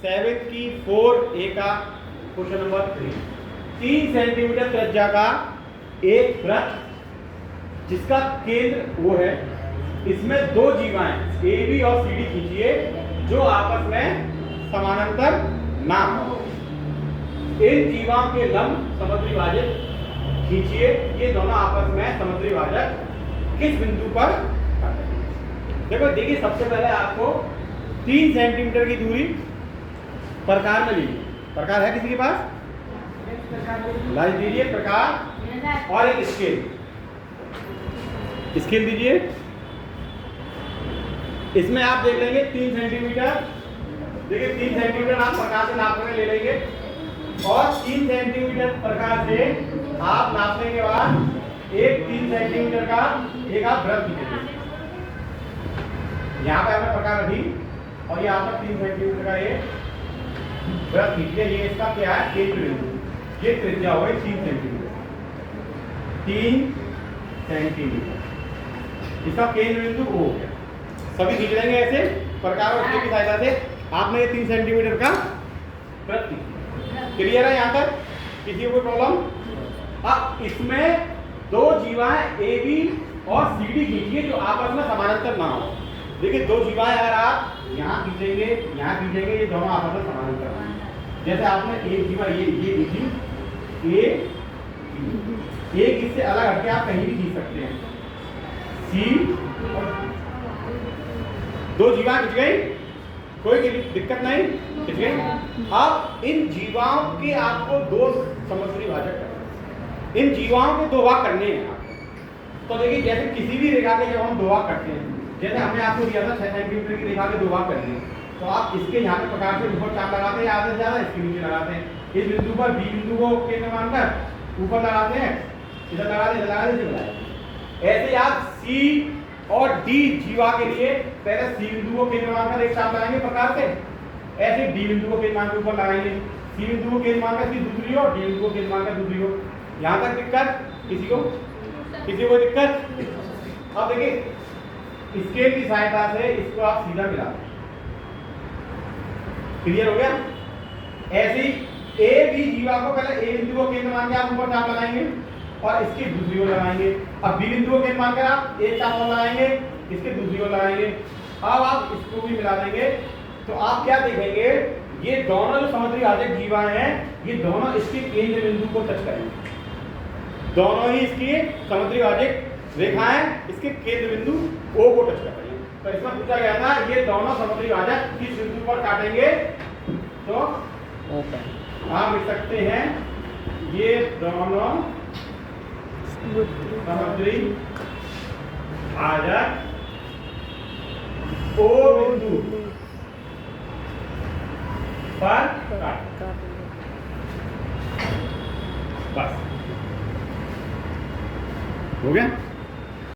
7 की 4a का question number 3। 3 centimetre त्रिज्या का एक वृत्त जिसका केंद्र वो है, इसमें दो जीवाएं ए बी और सी डी खींचिए जो आपस में समानांतर ना हो। इन जीवाओं के लंब समद्विभाजक खींचिए, ये दोनों आपस में समद्विभाजक किस बिंदु पर काटेंगे। देखिए सबसे पहले आपको 3 सेंटीमीटर की दूरी प्रकार में लीजिए। प्रकार है किसी के पास? लाइट दीजिए प्रकार और एक स्केल। स्केल दीजिए। इसमें आप देख लेंगे 3 सेंटीमीटर। देखिए 3 सेंटीमीटर आप प्रकार से नापने ले लेंगे और 3 सेंटीमीटर प्रकार से आप नापने के बाद एक 3 सेंटीमीटर का एक आप वृत्त खींचेंगे। यहाँ पे आपने प्रकार रखी और यहाँ पर 3 सेंटीमीटर का ये वृत्त खींचिए। ये इसका क्या है? केंद्र बिंदु। ये त्रिज्या हो गई 3 सेंटीमीटर। 3 सेंटीमीटर इसका केंद्र बिंदु O हो गया। सभी खींच लेंगे ऐसे प्रकार और स्केल की सहायता से। आपने ये 3 सेंटीमीटर का वृत्त खींचा। क्लियर है यहाँ तक? किसी को कोई प्रॉब्लम? अब इसमें दो जीवाएं ए बी और सी डी खींचिए जो आपस में समानांतर ना हो। देखिए दो जीवाएं अगर आप यहाँ खींचेंगे, यहाँ खींचेंगे, ये दोनों आपस में समानांतर हैं। जैसे आपने एक जीवा ये खींची, एक इससे अलग हटके आप कहीं भी खींच सकते हैं। सी और दो जीवाएं खींच गई, कोई दिक्कत नहीं, खींच गई। अब इन जीवाओं के आपको दो समद्विभाजक करने, इन जीवाओं के दो भाग करने हैं आपको। तो देखिए जैसे किसी भी रेखा के जब हम दो भाग करते हैं, जैसे हमने आपको दिया था 6 सेंटीमीटर की रेखा के दो भाग करने हैं, तो आप इसके यहाँ के प्रकार से ऊपर चाप लगाते हैं, आधे से ज्यादा इसके नीचे लगाते हैं। इस बिंदु पर बी बिंदु को केंद्र मानकर ऊपर लगाते हैं, इधर लगा दे, इधर लगा दे। ऐसे आप सी और डी जीवा के लिए पहले सी बिंदु को केंद्र मानकर एक चाप लगाएंगे प्रकार से, ऐसे डी बिंदु को केंद्र मानकर ऊपर लगाएंगे। सी बिंदु को केंद्र मानकर इसकी दूसरी ओर, डी बिंदु को केंद्र मानकर दूसरी ओर। यहाँ तक दिक्कत किसी को दिक्कत? अब देखिए स्केल की सहायता से इसको आप सीधा मिला दें। क्लियर हो गया? ऐसी ए बी जीवा को पहले ए बिंदु को केंद्र मान के आप ऊपर चाप लगाएंगे और इसकी दूसरी ओर लगाएंगे। अब बी बिंदु को केंद्र मानकर आप एक चाप और लगाएंगे, इसके दूसरी ओर लगाएंगे। अब आप इसको भी मिला देंगे तो आप क्या देखेंगे? ये दोनों जो समद्विभाजक जीवा हैं, ये दोनों इसके केंद्र बिंदु को टच करेंगे। दोनों ही इसकी समद्विभाजक रेखाएं इसके केंद्र बिंदु O को टच करेंगे। तो इसमें पूछा गया था ये दोनों समद्विभाजक किस बिंदु पर काटेंगे? तो आप लिख सकते हैं ये दोनों समद्विभाजक O बिंदु पर काटेंगे। बस हो गया।